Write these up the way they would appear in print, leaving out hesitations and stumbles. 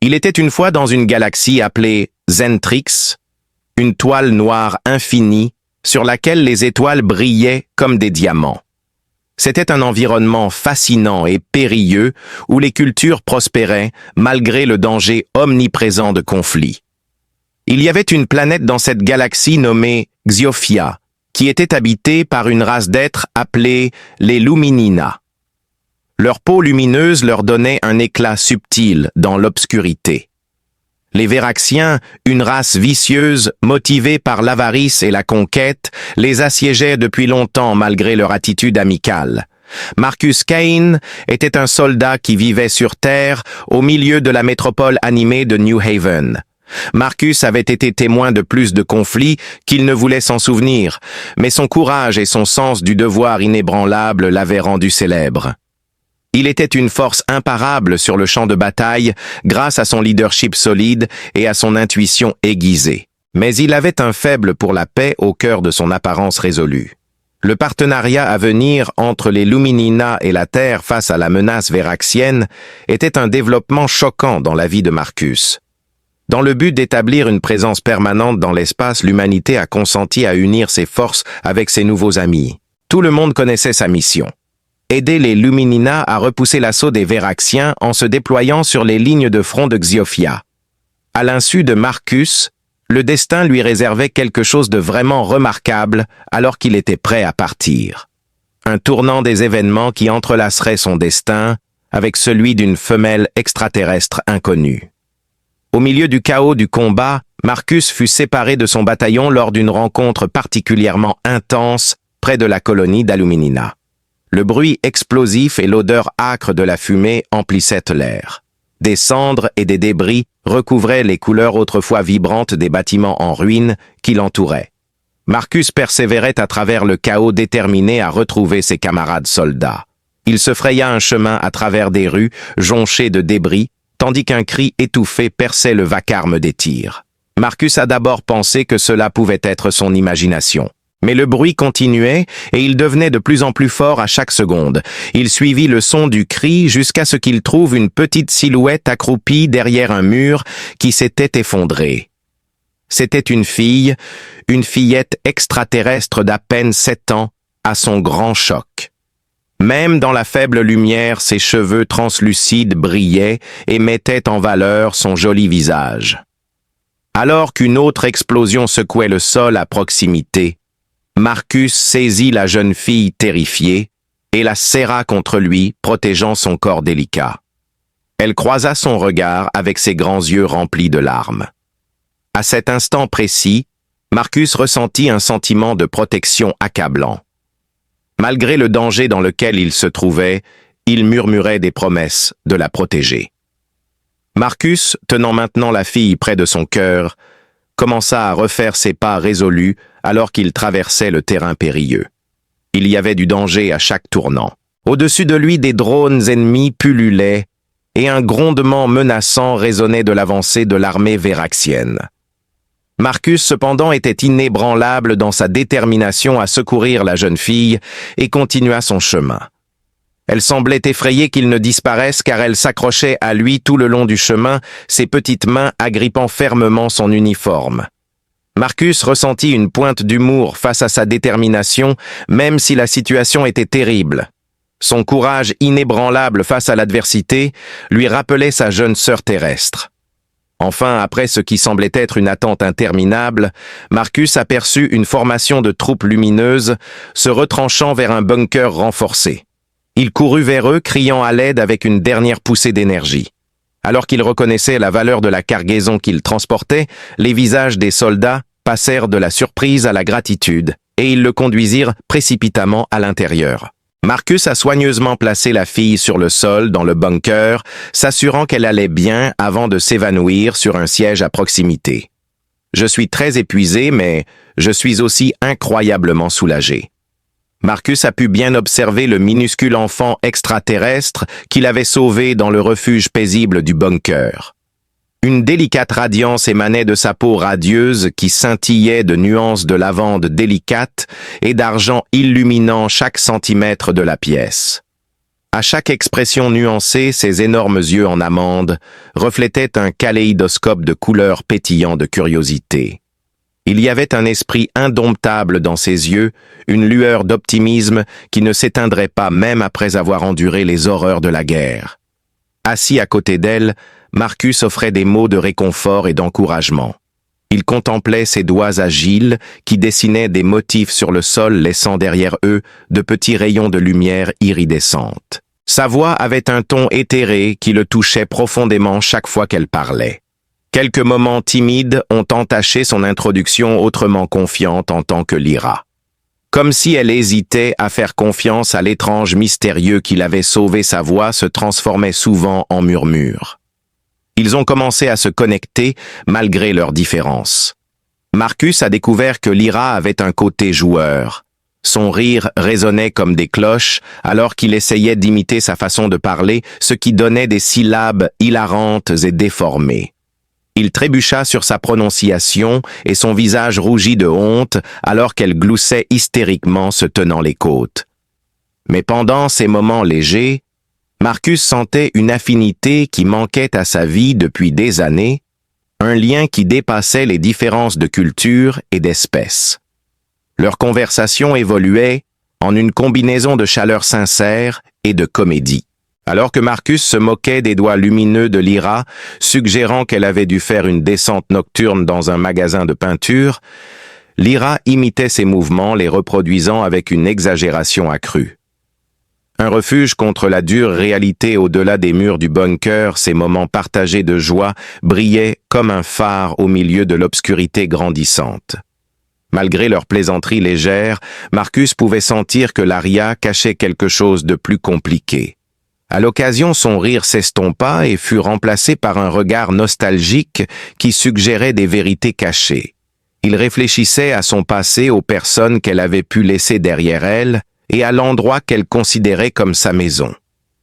Il était une fois dans une galaxie appelée Zentrix, une toile noire infinie sur laquelle les étoiles brillaient comme des diamants. C'était un environnement fascinant et périlleux où les cultures prospéraient malgré le danger omniprésent de conflits. Il y avait une planète dans cette galaxie nommée Xiophia, qui était habitée par une race d'êtres appelés les Luminina. Leur peau lumineuse leur donnait un éclat subtil dans l'obscurité. Les Véraxiens, une race vicieuse, motivée par l'avarice et la conquête, les assiégeaient depuis longtemps malgré leur attitude amicale. Marcus Kane était un soldat qui vivait sur Terre, au milieu de la métropole animée de New Haven. Marcus avait été témoin de plus de conflits qu'il ne voulait s'en souvenir, mais son courage et son sens du devoir inébranlable l'avaient rendu célèbre. Il était une force imparable sur le champ de bataille grâce à son leadership solide et à son intuition aiguisée. Mais il avait un faible pour la paix au cœur de son apparence résolue. Le partenariat à venir entre les Luminina et la Terre face à la menace véraxienne était un développement choquant dans la vie de Marcus. Dans le but d'établir une présence permanente dans l'espace, l'humanité a consenti à unir ses forces avec ses nouveaux amis. Tout le monde connaissait sa mission. Aider les Luminina à repousser l'assaut des Véraxiens en se déployant sur les lignes de front de Xiophia. À l'insu de Marcus, le destin lui réservait quelque chose de vraiment remarquable alors qu'il était prêt à partir. Un tournant des événements qui entrelacerait son destin avec celui d'une femelle extraterrestre inconnue. Au milieu du chaos du combat, Marcus fut séparé de son bataillon lors d'une rencontre particulièrement intense près de la colonie d'Aluminina. Le bruit explosif et l'odeur âcre de la fumée emplissaient l'air. Des cendres et des débris recouvraient les couleurs autrefois vibrantes des bâtiments en ruine qui l'entouraient. Marcus persévérait à travers le chaos déterminé à retrouver ses camarades soldats. Il se fraya un chemin à travers des rues jonchées de débris, tandis qu'un cri étouffé perçait le vacarme des tirs. Marcus a d'abord pensé que cela pouvait être son imagination. Mais le bruit continuait et il devenait de plus en plus fort à chaque seconde. Il suivit le son du cri jusqu'à ce qu'il trouve une petite silhouette accroupie derrière un mur qui s'était effondré. C'était une fillette extraterrestre d'à peine 7 ans, à son grand choc. Même dans la faible lumière, ses cheveux translucides brillaient et mettaient en valeur son joli visage. Alors qu'une autre explosion secouait le sol à proximité, Marcus saisit la jeune fille terrifiée et la serra contre lui, protégeant son corps délicat. Elle croisa son regard avec ses grands yeux remplis de larmes. À cet instant précis, Marcus ressentit un sentiment de protection accablant. Malgré le danger dans lequel il se trouvait, il murmurait des promesses de la protéger. Marcus, tenant maintenant la fille près de son cœur, commença à refaire ses pas résolus alors qu'il traversait le terrain périlleux. Il y avait du danger à chaque tournant. Au-dessus de lui, des drones ennemis pullulaient et un grondement menaçant résonnait de l'avancée de l'armée véraxienne. Marcus, cependant, était inébranlable dans sa détermination à secourir la jeune fille et continua son chemin. Elle semblait effrayée qu'il ne disparaisse car elle s'accrochait à lui tout le long du chemin, ses petites mains agrippant fermement son uniforme. Marcus ressentit une pointe d'humour face à sa détermination, même si la situation était terrible. Son courage inébranlable face à l'adversité lui rappelait sa jeune sœur terrestre. Enfin, après ce qui semblait être une attente interminable, Marcus aperçut une formation de troupes lumineuses se retranchant vers un bunker renforcé. Il courut vers eux, criant à l'aide avec une dernière poussée d'énergie. Alors qu'il reconnaissait la valeur de la cargaison qu'il transportait, les visages des soldats passèrent de la surprise à la gratitude, et ils le conduisirent précipitamment à l'intérieur. Marcus a soigneusement placé la fille sur le sol dans le bunker, s'assurant qu'elle allait bien avant de s'évanouir sur un siège à proximité. Je suis très épuisé, mais je suis aussi incroyablement soulagé. Marcus a pu bien observer le minuscule enfant extraterrestre qu'il avait sauvé dans le refuge paisible du bunker. Une délicate radiance émanait de sa peau radieuse qui scintillait de nuances de lavande délicates et d'argent illuminant chaque centimètre de la pièce. À chaque expression nuancée, ses énormes yeux en amande reflétaient un kaléidoscope de couleurs pétillant de curiosité. Il y avait un esprit indomptable dans ses yeux, une lueur d'optimisme qui ne s'éteindrait pas même après avoir enduré les horreurs de la guerre. Assis à côté d'elle, Marcus offrait des mots de réconfort et d'encouragement. Il contemplait ses doigts agiles qui dessinaient des motifs sur le sol laissant derrière eux de petits rayons de lumière iridescente. Sa voix avait un ton éthéré qui le touchait profondément chaque fois qu'elle parlait. Quelques moments timides ont entaché son introduction autrement confiante en tant que Lyra. Comme si elle hésitait à faire confiance à l'étrange mystérieux qui l'avait sauvé, sa voix se transformait souvent en murmure. Ils ont commencé à se connecter malgré leurs différences. Marcus a découvert que Lyra avait un côté joueur. Son rire résonnait comme des cloches alors qu'il essayait d'imiter sa façon de parler, ce qui donnait des syllabes hilarantes et déformées. Il trébucha sur sa prononciation et son visage rougit de honte alors qu'elle gloussait hystériquement se tenant les côtes. Mais pendant ces moments légers, Marcus sentait une affinité qui manquait à sa vie depuis des années, un lien qui dépassait les différences de culture et d'espèces. Leur conversation évoluait en une combinaison de chaleur sincère et de comédie. Alors que Marcus se moquait des doigts lumineux de Lyra, suggérant qu'elle avait dû faire une descente nocturne dans un magasin de peinture, Lyra imitait ses mouvements, les reproduisant avec une exagération accrue. Un refuge contre la dure réalité au-delà des murs du bunker, ces moments partagés de joie brillaient comme un phare au milieu de l'obscurité grandissante. Malgré leurs plaisanteries légères, Marcus pouvait sentir que l'aria cachait quelque chose de plus compliqué. À l'occasion, son rire s'estompa et fut remplacé par un regard nostalgique qui suggérait des vérités cachées. Il réfléchissait à son passé, aux personnes qu'elle avait pu laisser derrière elle et à l'endroit qu'elle considérait comme sa maison.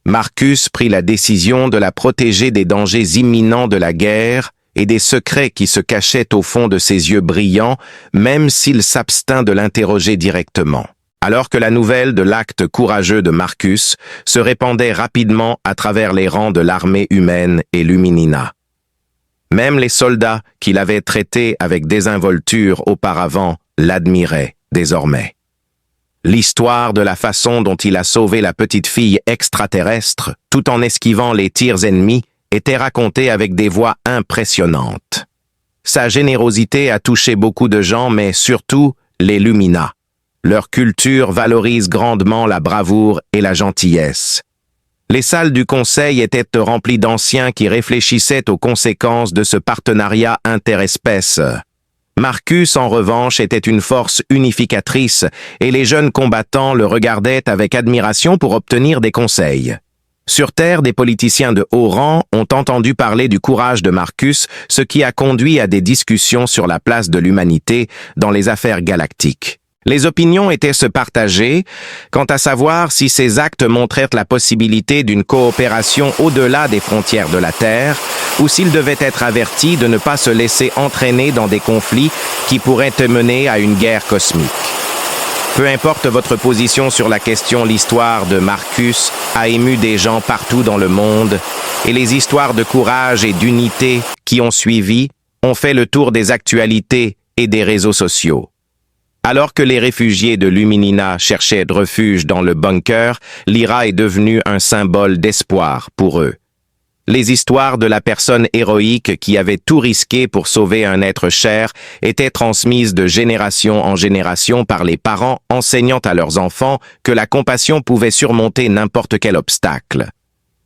Marcus prit la décision de la protéger des dangers imminents de la guerre et des secrets qui se cachaient au fond de ses yeux brillants, même s'il s'abstint de l'interroger directement. Alors que la nouvelle de l'acte courageux de Marcus se répandait rapidement à travers les rangs de l'armée humaine et Luminina. Même les soldats qui l'avaient traité avec désinvolture auparavant l'admiraient désormais. L'histoire de la façon dont il a sauvé la petite fille extraterrestre, tout en esquivant les tirs ennemis, était racontée avec des voix impressionnantes. Sa générosité a touché beaucoup de gens, mais surtout les Lumina. Leur culture valorise grandement la bravoure et la gentillesse. Les salles du conseil étaient remplies d'anciens qui réfléchissaient aux conséquences de ce partenariat interespèces. Marcus, en revanche, était une force unificatrice et les jeunes combattants le regardaient avec admiration pour obtenir des conseils. Sur Terre, des politiciens de haut rang ont entendu parler du courage de Marcus, ce qui a conduit à des discussions sur la place de l'humanité dans les affaires galactiques. Les opinions étaient se partager quant à savoir si ces actes montraient la possibilité d'une coopération au-delà des frontières de la Terre ou s'ils devaient être avertis de ne pas se laisser entraîner dans des conflits qui pourraient mener à une guerre cosmique. Peu importe votre position sur la question, l'histoire de Marcus a ému des gens partout dans le monde et les histoires de courage et d'unité qui ont suivi ont fait le tour des actualités et des réseaux sociaux. Alors que les réfugiés de Luminina cherchaient refuge dans le bunker, Lyra est devenue un symbole d'espoir pour eux. Les histoires de la personne héroïque qui avait tout risqué pour sauver un être cher étaient transmises de génération en génération par les parents enseignant à leurs enfants que la compassion pouvait surmonter n'importe quel obstacle.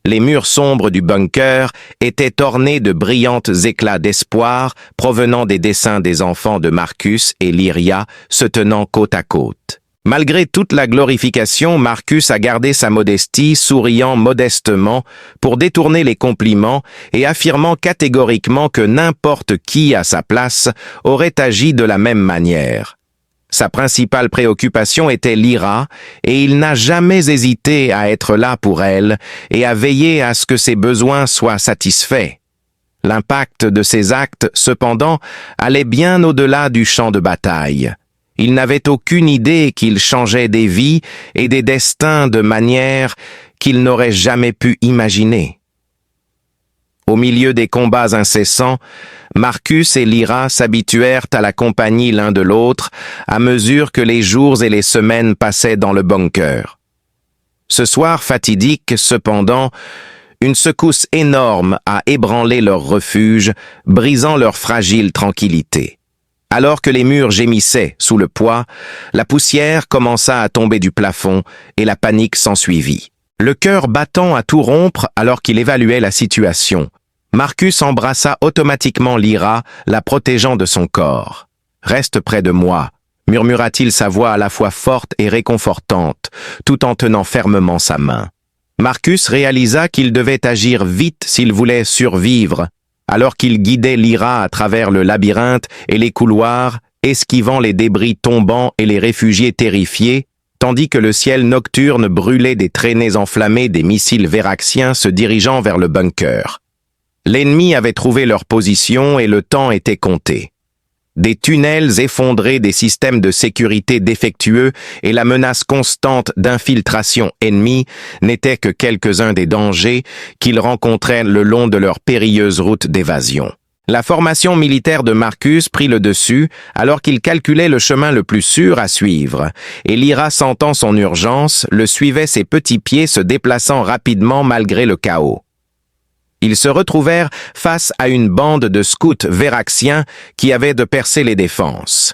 Les murs sombres du bunker étaient ornés de brillants éclats d'espoir provenant des dessins des enfants de Marcus et Lyria se tenant côte à côte. Malgré toute la glorification, Marcus a gardé sa modestie, souriant modestement pour détourner les compliments et affirmant catégoriquement que n'importe qui à sa place aurait agi de la même manière. Sa principale préoccupation était Lyra et il n'a jamais hésité à être là pour elle et à veiller à ce que ses besoins soient satisfaits. L'impact de ses actes, cependant, allait bien au-delà du champ de bataille. Il n'avait aucune idée qu'il changeait des vies et des destins de manière qu'il n'aurait jamais pu imaginer. Au milieu des combats incessants, Marcus et Lyra s'habituèrent à la compagnie l'un de l'autre à mesure que les jours et les semaines passaient dans le bunker. Ce soir fatidique, cependant, une secousse énorme a ébranlé leur refuge, brisant leur fragile tranquillité. Alors que les murs gémissaient sous le poids, la poussière commença à tomber du plafond et la panique s'ensuivit. Le cœur battant à tout rompre alors qu'il évaluait la situation, Marcus embrassa automatiquement Lyra, la protégeant de son corps. « Reste près de moi », murmura-t-il, sa voix à la fois forte et réconfortante, tout en tenant fermement sa main. Marcus réalisa qu'il devait agir vite s'il voulait survivre, alors qu'il guidait Lyra à travers le labyrinthe et les couloirs, esquivant les débris tombants et les réfugiés terrifiés, tandis que le ciel nocturne brûlait des traînées enflammées des missiles véraxiens se dirigeant vers le bunker. L'ennemi avait trouvé leur position et le temps était compté. Des tunnels effondrés, des systèmes de sécurité défectueux et la menace constante d'infiltration ennemie n'étaient que quelques-uns des dangers qu'ils rencontraient le long de leur périlleuse route d'évasion. La formation militaire de Marcus prit le dessus alors qu'il calculait le chemin le plus sûr à suivre, et Lyra, sentant son urgence, le suivait, ses petits pieds se déplaçant rapidement malgré le chaos. Ils se retrouvèrent face à une bande de scouts véraxiens qui avaient de percer les défenses.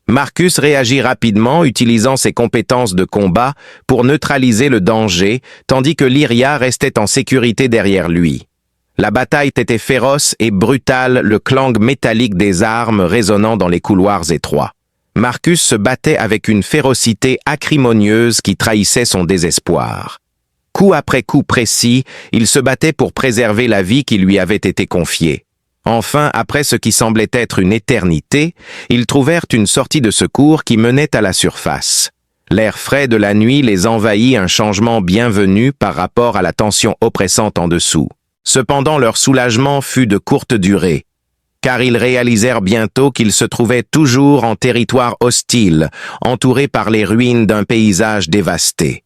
Marcus réagit rapidement, utilisant ses compétences de combat pour neutraliser le danger, tandis que Lyria restait en sécurité derrière lui. La bataille était féroce et brutale, le clang métallique des armes résonnant dans les couloirs étroits. Marcus se battait avec une férocité acrimonieuse qui trahissait son désespoir. Coup après coup précis, il se battait pour préserver la vie qui lui avait été confiée. Enfin, après ce qui semblait être une éternité, ils trouvèrent une sortie de secours qui menait à la surface. L'air frais de la nuit les envahit, un changement bienvenu par rapport à la tension oppressante en dessous. Cependant, leur soulagement fut de courte durée, car ils réalisèrent bientôt qu'ils se trouvaient toujours en territoire hostile, entourés par les ruines d'un paysage dévasté.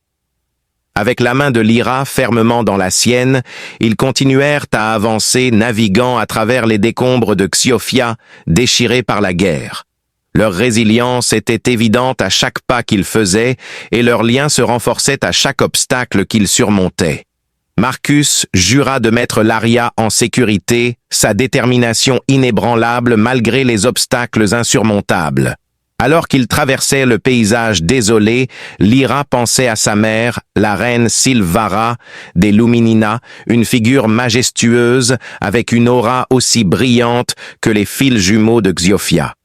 Avec la main de Lyra fermement dans la sienne, ils continuèrent à avancer, naviguant à travers les décombres de Xiofia, déchirés par la guerre. Leur résilience était évidente à chaque pas qu'ils faisaient, et leur lien se renforçait à chaque obstacle qu'ils surmontaient. Marcus jura de mettre l'Aria en sécurité, sa détermination inébranlable malgré les obstacles insurmontables. Alors qu'il traversait le paysage désolé, Lyra pensait à sa mère, la reine Silvara des Luminina, une figure majestueuse avec une aura aussi brillante que les fils jumeaux de Xiofia.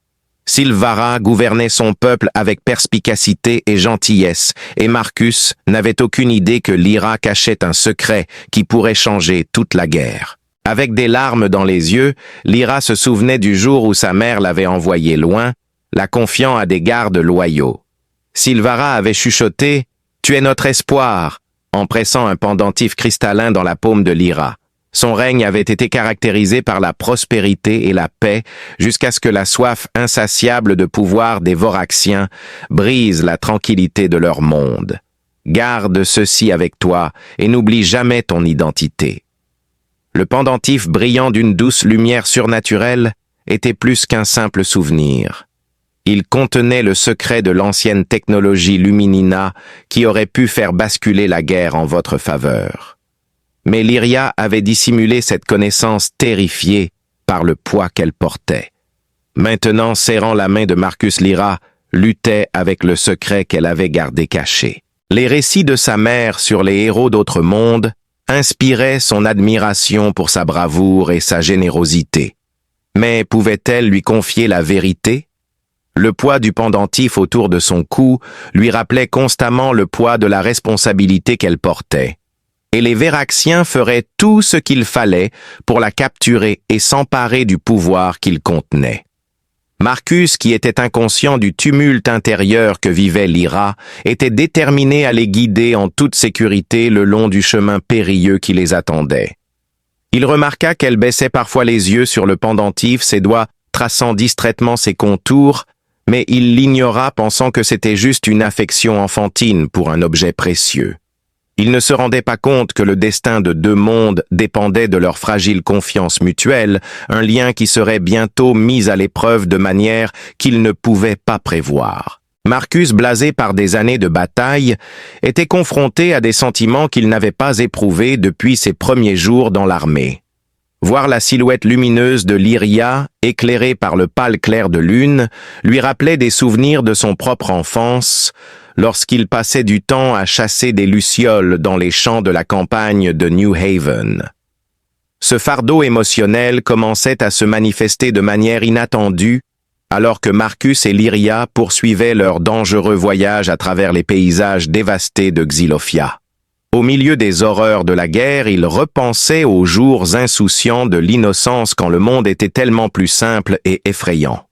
Silvara gouvernait son peuple avec perspicacité et gentillesse, et Marcus n'avait aucune idée que Lyra cachait un secret qui pourrait changer toute la guerre. Avec des larmes dans les yeux, Lyra se souvenait du jour où sa mère l'avait envoyée loin, la confiant à des gardes loyaux. Silvara avait chuchoté « Tu es notre espoir » en pressant un pendentif cristallin dans la paume de Lyra. Son règne avait été caractérisé par la prospérité et la paix jusqu'à ce que la soif insatiable de pouvoir des Voraxiens brise la tranquillité de leur monde. Garde ceci avec toi et n'oublie jamais ton identité. Le pendentif brillant d'une douce lumière surnaturelle était plus qu'un simple souvenir. Il contenait le secret de l'ancienne technologie Luminina qui aurait pu faire basculer la guerre en votre faveur. Mais Lyria avait dissimulé cette connaissance terrifiée par le poids qu'elle portait. Maintenant, serrant la main de Marcus, Lyra luttait avec le secret qu'elle avait gardé caché. Les récits de sa mère sur les héros d'autres mondes inspiraient son admiration pour sa bravoure et sa générosité. Mais pouvait-elle lui confier la vérité ? Le poids du pendentif autour de son cou lui rappelait constamment le poids de la responsabilité qu'elle portait. Et les Véraxiens feraient tout ce qu'il fallait pour la capturer et s'emparer du pouvoir qu'il contenait. Marcus, qui était inconscient du tumulte intérieur que vivait Lyra, était déterminé à les guider en toute sécurité le long du chemin périlleux qui les attendait. Il remarqua qu'elle baissait parfois les yeux sur le pendentif, ses doigts traçant distraitement ses contours, mais il l'ignora pensant que c'était juste une affection enfantine pour un objet précieux. Il ne se rendait pas compte que le destin de deux mondes dépendait de leur fragile confiance mutuelle, un lien qui serait bientôt mis à l'épreuve de manière qu'il ne pouvait pas prévoir. Marcus, blasé par des années de bataille, était confronté à des sentiments qu'il n'avait pas éprouvés depuis ses premiers jours dans l'armée. Voir la silhouette lumineuse de Lyria, éclairée par le pâle clair de lune, lui rappelait des souvenirs de son propre enfance, lorsqu'il passait du temps à chasser des lucioles dans les champs de la campagne de New Haven. Ce fardeau émotionnel commençait à se manifester de manière inattendue, alors que Marcus et Lyria poursuivaient leur dangereux voyage à travers les paysages dévastés de Xylophia. Au milieu des horreurs de la guerre, il repensait aux jours insouciants de l'innocence quand le monde était tellement plus simple et effrayant.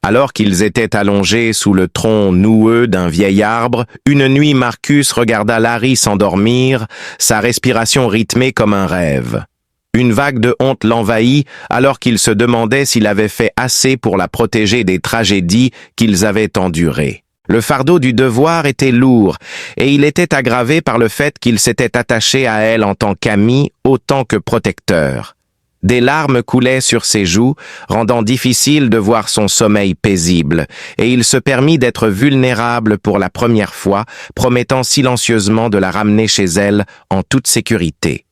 Alors qu'ils étaient allongés sous le tronc noueux d'un vieil arbre, une nuit Marcus regarda Larry s'endormir, sa respiration rythmée comme un rêve. Une vague de honte l'envahit alors qu'il se demandait s'il avait fait assez pour la protéger des tragédies qu'ils avaient endurées. Le fardeau du devoir était lourd, et il était aggravé par le fait qu'il s'était attaché à elle en tant qu'ami autant que protecteur. Des larmes coulaient sur ses joues, rendant difficile de voir son sommeil paisible, et il se permit d'être vulnérable pour la première fois, promettant silencieusement de la ramener chez elle en toute sécurité.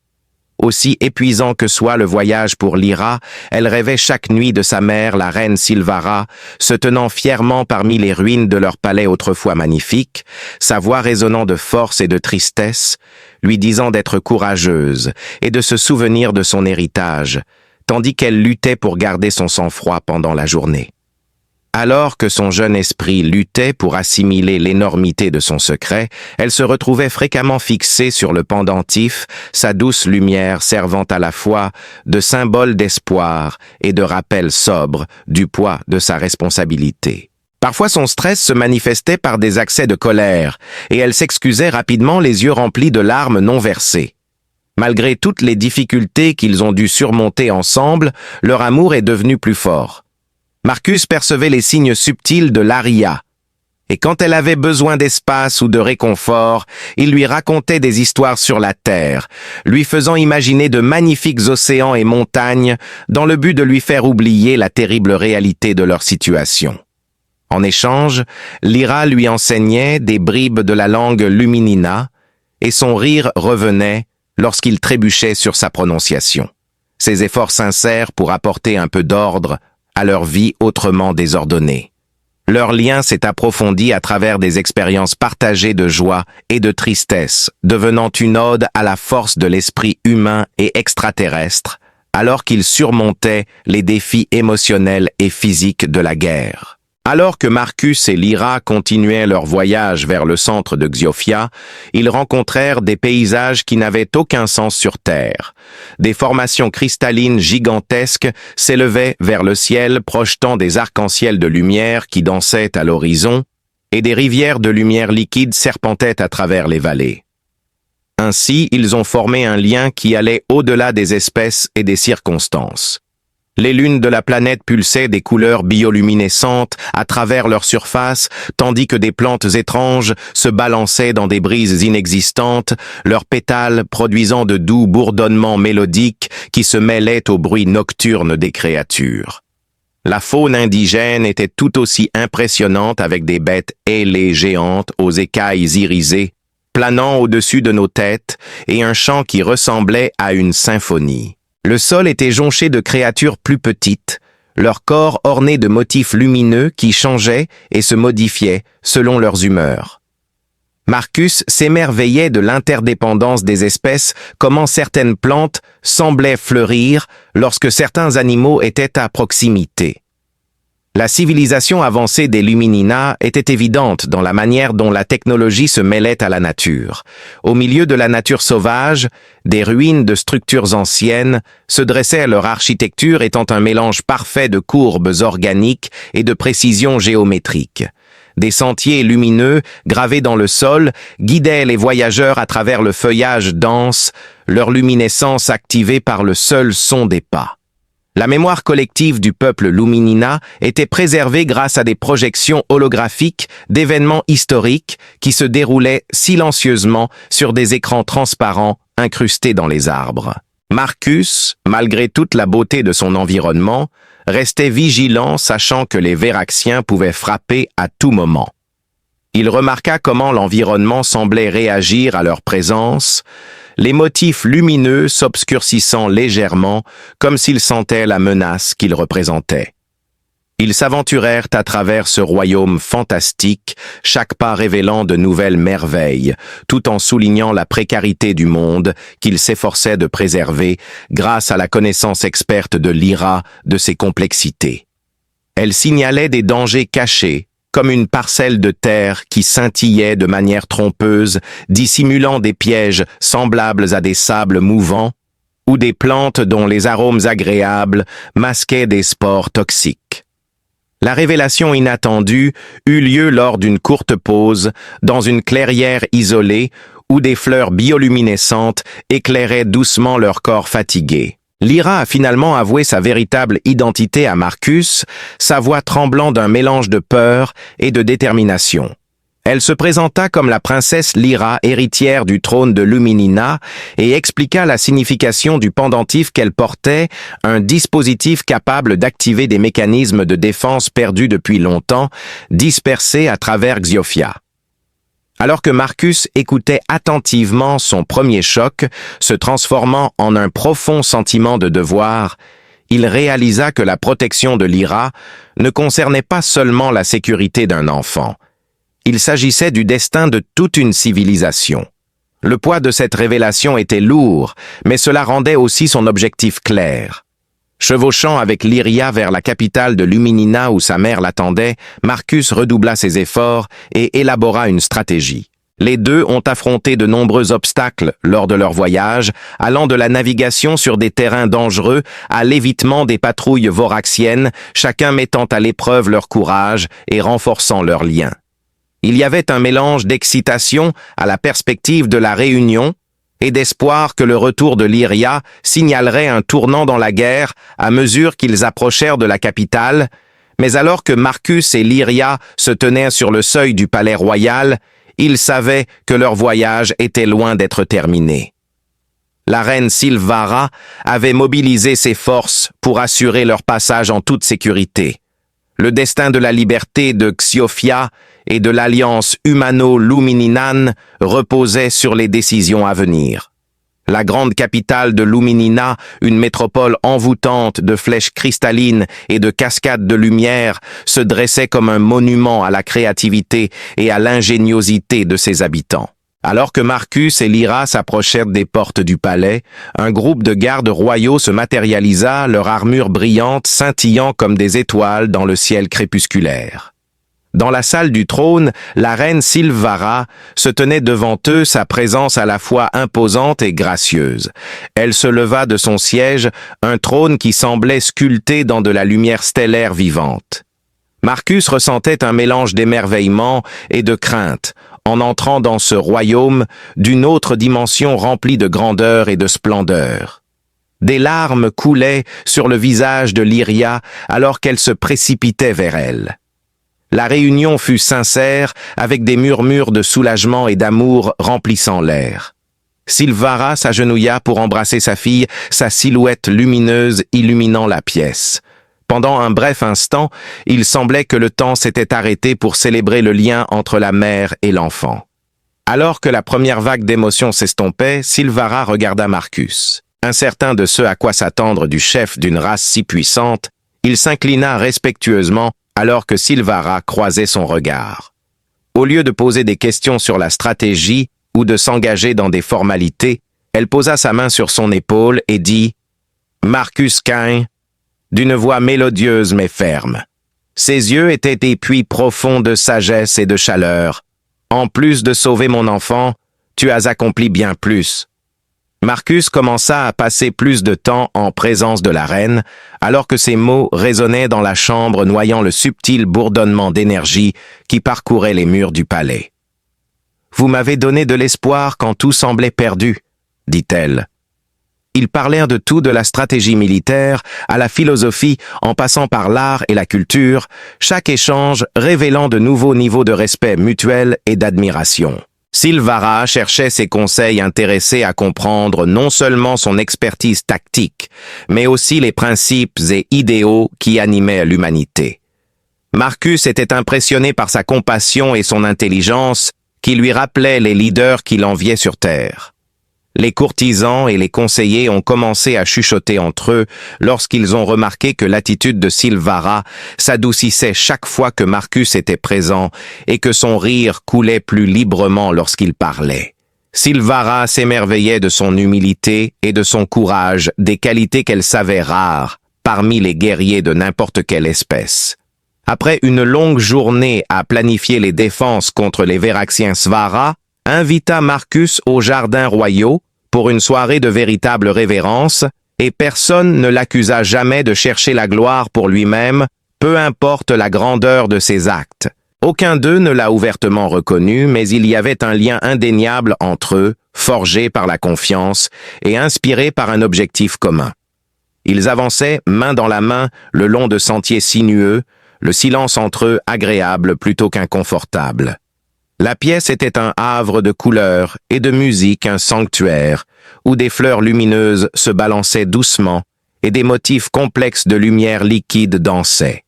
Aussi épuisant que soit le voyage pour Lyra, elle rêvait chaque nuit de sa mère, la reine Silvara, se tenant fièrement parmi les ruines de leur palais autrefois magnifique, sa voix résonnant de force et de tristesse, lui disant d'être courageuse et de se souvenir de son héritage, tandis qu'elle luttait pour garder son sang-froid pendant la journée. Alors que son jeune esprit luttait pour assimiler l'énormité de son secret, elle se retrouvait fréquemment fixée sur le pendentif, sa douce lumière servant à la fois de symbole d'espoir et de rappel sobre du poids de sa responsabilité. Parfois son stress se manifestait par des accès de colère, et elle s'excusait rapidement les yeux remplis de larmes non versées. Malgré toutes les difficultés qu'ils ont dû surmonter ensemble, leur amour est devenu plus fort. Marcus percevait les signes subtils de Lyria, et quand elle avait besoin d'espace ou de réconfort, il lui racontait des histoires sur la terre, lui faisant imaginer de magnifiques océans et montagnes dans le but de lui faire oublier la terrible réalité de leur situation. En échange, Lyra lui enseignait des bribes de la langue luminina, et son rire revenait lorsqu'il trébuchait sur sa prononciation. Ses efforts sincères pour apporter un peu d'ordre à leur vie autrement désordonnée. Leur lien s'est approfondi à travers des expériences partagées de joie et de tristesse, devenant une ode à la force de l'esprit humain et extraterrestre, alors qu'ils surmontaient les défis émotionnels et physiques de la guerre. Alors que Marcus et Lyra continuaient leur voyage vers le centre de Xylophia, ils rencontrèrent des paysages qui n'avaient aucun sens sur Terre. Des formations cristallines gigantesques s'élevaient vers le ciel, projetant des arcs-en-ciel de lumière qui dansaient à l'horizon, et des rivières de lumière liquide serpentaient à travers les vallées. Ainsi, ils ont formé un lien qui allait au-delà des espèces et des circonstances. Les lunes de la planète pulsaient des couleurs bioluminescentes à travers leur surface, tandis que des plantes étranges se balançaient dans des brises inexistantes, leurs pétales produisant de doux bourdonnements mélodiques qui se mêlaient au bruit nocturne des créatures. La faune indigène était tout aussi impressionnante avec des bêtes ailées géantes aux écailles irisées, planant au-dessus de nos têtes, et un chant qui ressemblait à une symphonie. Le sol était jonché de créatures plus petites, leurs corps ornés de motifs lumineux qui changeaient et se modifiaient selon leurs humeurs. Marcus s'émerveillait de l'interdépendance des espèces, comment certaines plantes semblaient fleurir lorsque certains animaux étaient à proximité. La civilisation avancée des Luminina était évidente dans la manière dont la technologie se mêlait à la nature. Au milieu de la nature sauvage, des ruines de structures anciennes se dressaient, leur architecture étant un mélange parfait de courbes organiques et de précision géométrique. Des sentiers lumineux, gravés dans le sol, guidaient les voyageurs à travers le feuillage dense, leur luminescence activée par le seul son des pas. La mémoire collective du peuple Luminina était préservée grâce à des projections holographiques d'événements historiques qui se déroulaient silencieusement sur des écrans transparents incrustés dans les arbres. Marcus, malgré toute la beauté de son environnement, restait vigilant, sachant que les Véraxiens pouvaient frapper à tout moment. Il remarqua comment l'environnement semblait réagir à leur présence, les motifs lumineux s'obscurcissant légèrement, comme s'ils sentaient la menace qu'ils représentaient. Ils s'aventurèrent à travers ce royaume fantastique, chaque pas révélant de nouvelles merveilles, tout en soulignant la précarité du monde qu'ils s'efforçaient de préserver grâce à la connaissance experte de Lyra de ses complexités. Elle signalait des dangers cachés, comme une parcelle de terre qui scintillait de manière trompeuse, dissimulant des pièges semblables à des sables mouvants, ou des plantes dont les arômes agréables masquaient des spores toxiques. La révélation inattendue eut lieu lors d'une courte pause, dans une clairière isolée, où des fleurs bioluminescentes éclairaient doucement leur corps fatigué. Lyra a finalement avoué sa véritable identité à Marcus, sa voix tremblant d'un mélange de peur et de détermination. Elle se présenta comme la princesse Lyra, héritière du trône de Luminina, et expliqua la signification du pendentif qu'elle portait, un dispositif capable d'activer des mécanismes de défense perdus depuis longtemps, dispersés à travers Xiofia. Alors que Marcus écoutait attentivement son premier choc, se transformant en un profond sentiment de devoir, il réalisa que la protection de Lyra ne concernait pas seulement la sécurité d'un enfant. Il s'agissait du destin de toute une civilisation. Le poids de cette révélation était lourd, mais cela rendait aussi son objectif clair. Chevauchant avec Lyria vers la capitale de Luminina où sa mère l'attendait, Marcus redoubla ses efforts et élabora une stratégie. Les deux ont affronté de nombreux obstacles lors de leur voyage, allant de la navigation sur des terrains dangereux à l'évitement des patrouilles voraxiennes, chacun mettant à l'épreuve leur courage et renforçant leurs liens. Il y avait un mélange d'excitation à la perspective de la réunion et d'espoir que le retour de Lyria signalerait un tournant dans la guerre à mesure qu'ils approchèrent de la capitale, mais alors que Marcus et Lyria se tenaient sur le seuil du palais royal, ils savaient que leur voyage était loin d'être terminé. La reine Silvara avait mobilisé ses forces pour assurer leur passage en toute sécurité. Le destin de la liberté de Xiofia et de l'alliance humano-lumininan reposait sur les décisions à venir. La grande capitale de Luminina, une métropole envoûtante de flèches cristallines et de cascades de lumière, se dressait comme un monument à la créativité et à l'ingéniosité de ses habitants. Alors que Marcus et Lyra s'approchèrent des portes du palais, un groupe de gardes royaux se matérialisa, leur armure brillante scintillant comme des étoiles dans le ciel crépusculaire. Dans la salle du trône, la reine Silvara se tenait devant eux, sa présence à la fois imposante et gracieuse. Elle se leva de son siège, un trône qui semblait sculpté dans de la lumière stellaire vivante. Marcus ressentait un mélange d'émerveillement et de crainte en entrant dans ce royaume d'une autre dimension remplie de grandeur et de splendeur. Des larmes coulaient sur le visage de Lyria alors qu'elle se précipitait vers elle. La réunion fut sincère, avec des murmures de soulagement et d'amour remplissant l'air. Silvara s'agenouilla pour embrasser sa fille, sa silhouette lumineuse illuminant la pièce. Pendant un bref instant, il semblait que le temps s'était arrêté pour célébrer le lien entre la mère et l'enfant. Alors que la première vague d'émotions s'estompait, Silvara regarda Marcus. Incertain de ce à quoi s'attendre du chef d'une race si puissante, il s'inclina respectueusement alors que Silvara croisait son regard. Au lieu de poser des questions sur la stratégie ou de s'engager dans des formalités, elle posa sa main sur son épaule et dit « Marcus Quin », d'une voix mélodieuse mais ferme. Ses yeux étaient des puits profonds de sagesse et de chaleur. « En plus de sauver mon enfant, tu as accompli bien plus. » Marcus commença à passer plus de temps en présence de la reine, alors que ses mots résonnaient dans la chambre noyant le subtil bourdonnement d'énergie qui parcourait les murs du palais. « Vous m'avez donné de l'espoir quand tout semblait perdu, » dit-elle. Ils parlèrent de tout, de la stratégie militaire à la philosophie, en passant par l'art et la culture, chaque échange révélant de nouveaux niveaux de respect mutuel et d'admiration. Silvara cherchait ses conseils intéressés à comprendre non seulement son expertise tactique, mais aussi les principes et idéaux qui animaient l'humanité. Marcus était impressionné par sa compassion et son intelligence qui lui rappelaient les leaders qu'il enviait sur Terre. Les courtisans et les conseillers ont commencé à chuchoter entre eux lorsqu'ils ont remarqué que l'attitude de Silvara s'adoucissait chaque fois que Marcus était présent et que son rire coulait plus librement lorsqu'il parlait. Silvara s'émerveillait de son humilité et de son courage, des qualités qu'elle savait rares parmi les guerriers de n'importe quelle espèce. Après une longue journée à planifier les défenses contre les Véraxiens, Svara invita Marcus aux jardins royaux pour une soirée de véritable révérence, et personne ne l'accusa jamais de chercher la gloire pour lui-même, peu importe la grandeur de ses actes. Aucun d'eux ne l'a ouvertement reconnu, mais il y avait un lien indéniable entre eux, forgé par la confiance et inspiré par un objectif commun. Ils avançaient main dans la main le long de sentiers sinueux, le silence entre eux agréable plutôt qu'inconfortable. La pièce était un havre de couleurs et de musique, un sanctuaire, où des fleurs lumineuses se balançaient doucement et des motifs complexes de lumière liquide dansaient.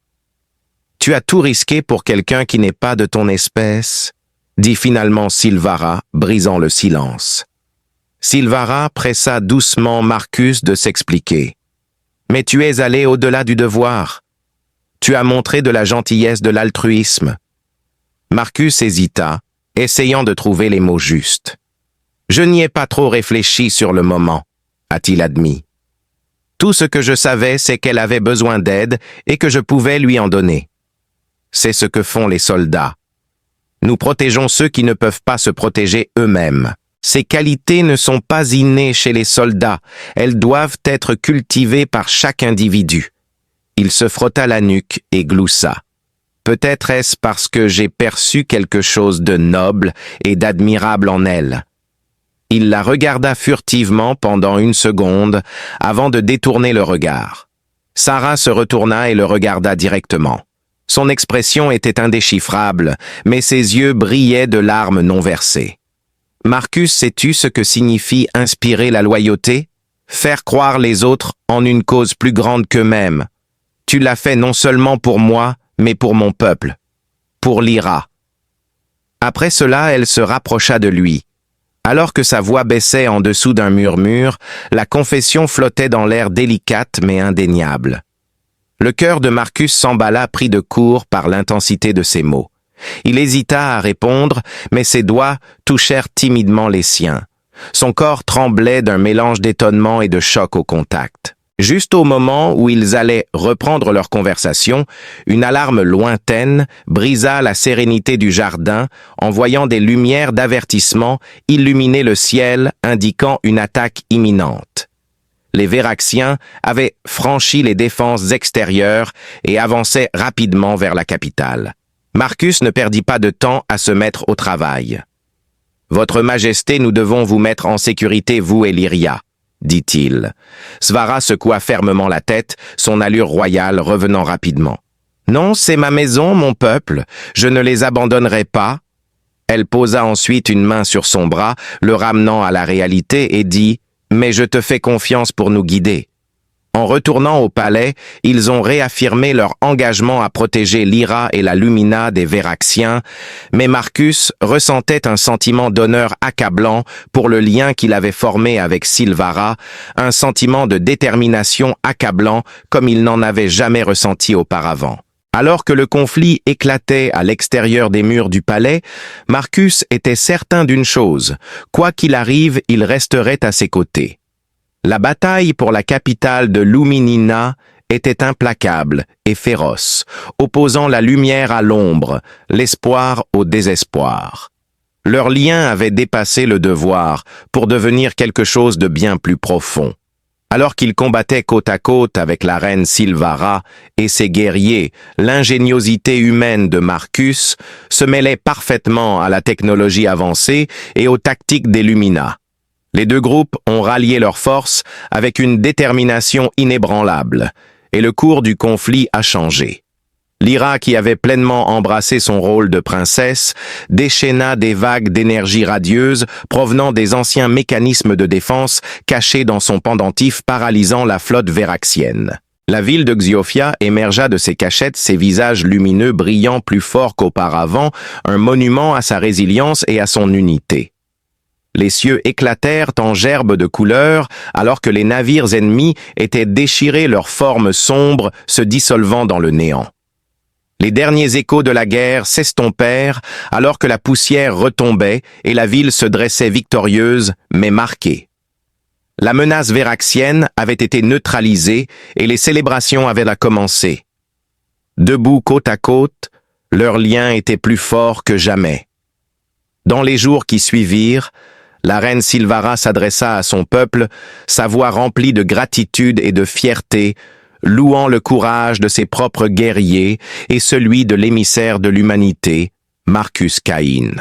« Tu as tout risqué pour quelqu'un qui n'est pas de ton espèce ?» dit finalement Silvara, brisant le silence. Silvara pressa doucement Marcus de s'expliquer. « Mais tu es allé au-delà du devoir. Tu as montré de la gentillesse, de l'altruisme. » Marcus hésita, essayant de trouver les mots justes. « Je n'y ai pas trop réfléchi sur le moment, » a-t-il admis. « Tout ce que je savais, c'est qu'elle avait besoin d'aide et que je pouvais lui en donner. C'est ce que font les soldats. Nous protégeons ceux qui ne peuvent pas se protéger eux-mêmes. Ces qualités ne sont pas innées chez les soldats, elles doivent être cultivées par chaque individu. » Il se frotta la nuque et gloussa. Peut-être est-ce parce que j'ai perçu quelque chose de noble et d'admirable en elle. Il la regarda furtivement pendant une seconde avant de détourner le regard. Sarah se retourna et le regarda directement. Son expression était indéchiffrable, mais ses yeux brillaient de larmes non versées. « Marcus, sais-tu ce que signifie inspirer la loyauté? Faire croire les autres en une cause plus grande qu'eux-mêmes. Tu l'as fait non seulement pour moi, mais pour mon peuple, pour l'Ira. » Après cela, elle se rapprocha de lui. Alors que sa voix baissait en dessous d'un murmure, la confession flottait dans l'air délicate mais indéniable. Le cœur de Marcus s'emballa pris de court par l'intensité de ses mots. Il hésita à répondre, mais ses doigts touchèrent timidement les siens. Son corps tremblait d'un mélange d'étonnement et de choc au contact. Juste au moment où ils allaient reprendre leur conversation, une alarme lointaine brisa la sérénité du jardin en voyant des lumières d'avertissement illuminer le ciel indiquant une attaque imminente. Les Véraxiens avaient franchi les défenses extérieures et avançaient rapidement vers la capitale. Marcus ne perdit pas de temps à se mettre au travail. « Votre Majesté, nous devons vous mettre en sécurité, vous et Lyria. » dit-il. Svara secoua fermement la tête, son allure royale revenant rapidement. « Non, c'est ma maison, mon peuple, je ne les abandonnerai pas. » Elle posa ensuite une main sur son bras, le ramenant à la réalité et dit « Mais je te fais confiance pour nous guider. » En retournant au palais, ils ont réaffirmé leur engagement à protéger l'Ira et la Lumina des Véraxiens, mais Marcus ressentait un sentiment d'honneur accablant pour le lien qu'il avait formé avec Silvara, un sentiment de détermination accablant comme il n'en avait jamais ressenti auparavant. Alors que le conflit éclatait à l'extérieur des murs du palais, Marcus était certain d'une chose, quoi qu'il arrive, il resterait à ses côtés. La bataille pour la capitale de Luminina était implacable et féroce, opposant la lumière à l'ombre, l'espoir au désespoir. Leur lien avait dépassé le devoir pour devenir quelque chose de bien plus profond. Alors qu'ils combattaient côte à côte avec la reine Silvara et ses guerriers, l'ingéniosité humaine de Marcus se mêlait parfaitement à la technologie avancée et aux tactiques des Lumina. Les deux groupes ont rallié leurs forces avec une détermination inébranlable, et le cours du conflit a changé. Lyra, qui avait pleinement embrassé son rôle de princesse, déchaîna des vagues d'énergie radieuse provenant des anciens mécanismes de défense cachés dans son pendentif paralysant la flotte véraxienne. La ville de Xiofia émergea de ses cachettes, ses visages lumineux brillant plus fort qu'auparavant, un monument à sa résilience et à son unité. Les cieux éclatèrent en gerbes de couleurs, alors que les navires ennemis étaient déchirés, leurs formes sombres se dissolvant dans le néant. Les derniers échos de la guerre s'estompèrent, alors que la poussière retombait et la ville se dressait victorieuse, mais marquée. La menace véraxienne avait été neutralisée et les célébrations avaient commencé. Debout côte à côte, leur lien était plus fort que jamais. Dans les jours qui suivirent, la reine Silvara s'adressa à son peuple, sa voix remplie de gratitude et de fierté, louant le courage de ses propres guerriers et celui de l'émissaire de l'humanité, Marcus Cain.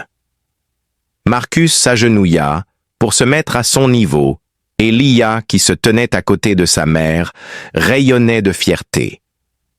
Marcus s'agenouilla pour se mettre à son niveau, et Lia, qui se tenait à côté de sa mère, rayonnait de fierté.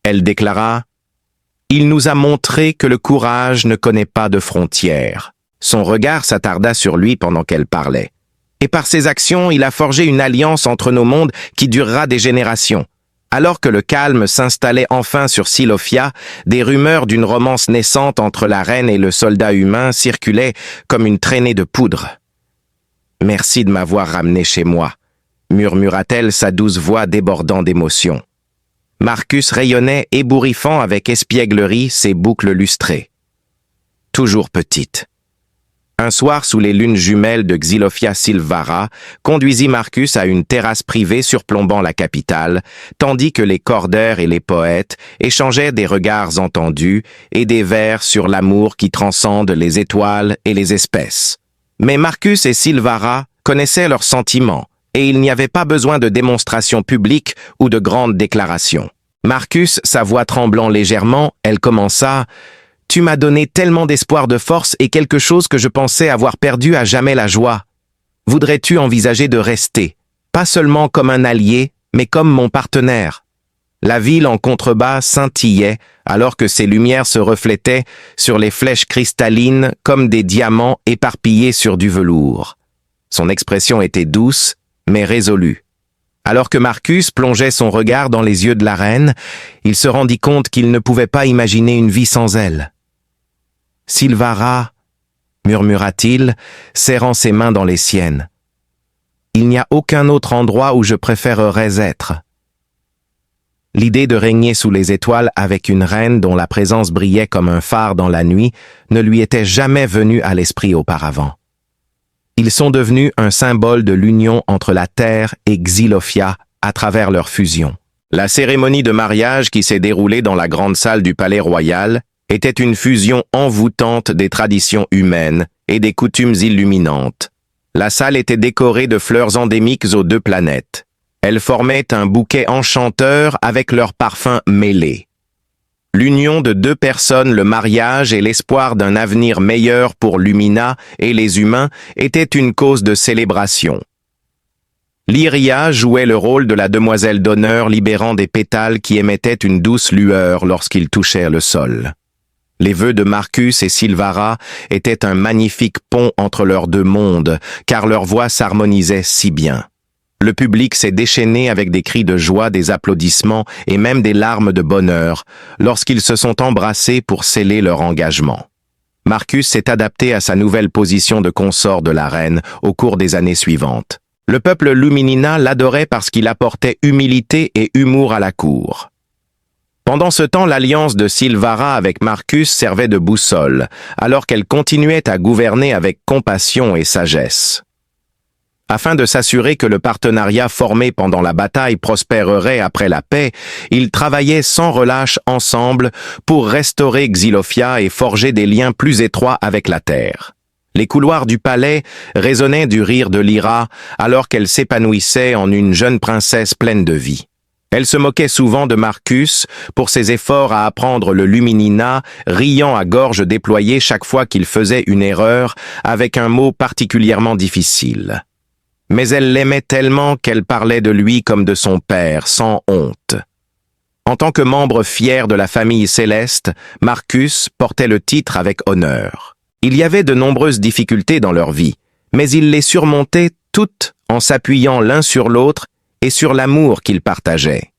Elle déclara « Il nous a montré que le courage ne connaît pas de frontières. » Son regard s'attarda sur lui pendant qu'elle parlait. « Et par ses actions, il a forgé une alliance entre nos mondes qui durera des générations. » Alors que le calme s'installait enfin sur Silofia, des rumeurs d'une romance naissante entre la reine et le soldat humain circulaient comme une traînée de poudre. « Merci de m'avoir ramené chez moi », murmura-t-elle, sa douce voix débordant d'émotion. Marcus rayonnait ébouriffant avec espièglerie ses boucles lustrées. Toujours petite. Un soir, sous les lunes jumelles de Xilophia Silvara, conduisit Marcus à une terrasse privée surplombant la capitale, tandis que les cordeurs et les poètes échangeaient des regards entendus et des vers sur l'amour qui transcende les étoiles et les espèces. Mais Marcus et Silvara connaissaient leurs sentiments, et il n'y avait pas besoin de démonstrations publiques ou de grandes déclarations. Marcus, sa voix tremblant légèrement, elle commença « Tu m'as donné tellement d'espoir, de force et quelque chose que je pensais avoir perdu à jamais, la joie. Voudrais-tu envisager de rester, pas seulement comme un allié, mais comme mon partenaire ?» La ville en contrebas scintillait alors que ses lumières se reflétaient sur les flèches cristallines comme des diamants éparpillés sur du velours. Son expression était douce, mais résolue. Alors que Marcus plongeait son regard dans les yeux de la reine, il se rendit compte qu'il ne pouvait pas imaginer une vie sans elle. « Silvara » murmura-t-il, serrant ses mains dans les siennes. « Il n'y a aucun autre endroit où je préférerais être. » L'idée de régner sous les étoiles avec une reine dont la présence brillait comme un phare dans la nuit ne lui était jamais venue à l'esprit auparavant. Ils sont devenus un symbole de l'union entre la Terre et Xilophia à travers leur fusion. La cérémonie de mariage qui s'est déroulée dans la grande salle du palais royal était une fusion envoûtante des traditions humaines et des coutumes illuminantes. La salle était décorée de fleurs endémiques aux deux planètes. Elles formaient un bouquet enchanteur avec leurs parfums mêlés. L'union de deux personnes, le mariage et l'espoir d'un avenir meilleur pour Lumina et les humains était une cause de célébration. Lyria jouait le rôle de la demoiselle d'honneur libérant des pétales qui émettaient une douce lueur lorsqu'ils touchaient le sol. Les vœux de Marcus et Silvara étaient un magnifique pont entre leurs deux mondes, car leurs voix s'harmonisaient si bien. Le public s'est déchaîné avec des cris de joie, des applaudissements et même des larmes de bonheur lorsqu'ils se sont embrassés pour sceller leur engagement. Marcus s'est adapté à sa nouvelle position de consort de la reine au cours des années suivantes. Le peuple Luminina l'adorait parce qu'il apportait humilité et humour à la cour. Pendant ce temps, l'alliance de Silvara avec Marcus servait de boussole, alors qu'elle continuait à gouverner avec compassion et sagesse. Afin de s'assurer que le partenariat formé pendant la bataille prospérerait après la paix, ils travaillaient sans relâche ensemble pour restaurer Xilophia et forger des liens plus étroits avec la Terre. Les couloirs du palais résonnaient du rire de Lyra alors qu'elle s'épanouissait en une jeune princesse pleine de vie. Elle se moquait souvent de Marcus pour ses efforts à apprendre le Luminina, riant à gorge déployée chaque fois qu'il faisait une erreur avec un mot particulièrement difficile. mais elle l'aimait tellement qu'elle parlait de lui comme de son père, sans honte. En tant que membre fier de la famille céleste, Marcus portait le titre avec honneur. Il y avait de nombreuses difficultés dans leur vie, mais ils les surmontaient toutes en s'appuyant l'un sur l'autre et sur l'amour qu'ils partageaient.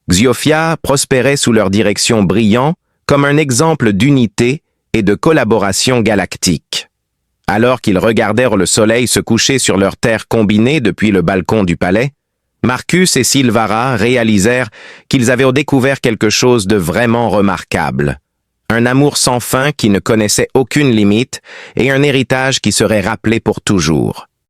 Xiofia prospérait sous leur direction brillant comme un exemple d'unité et de collaboration galactique. Alors qu'ils regardèrent le soleil se coucher sur leur terre combinée depuis le balcon du palais, Marcus et Silvara réalisèrent qu'ils avaient découvert quelque chose de vraiment remarquable. Un amour sans fin qui ne connaissait aucune limite et un héritage qui serait rappelé pour toujours.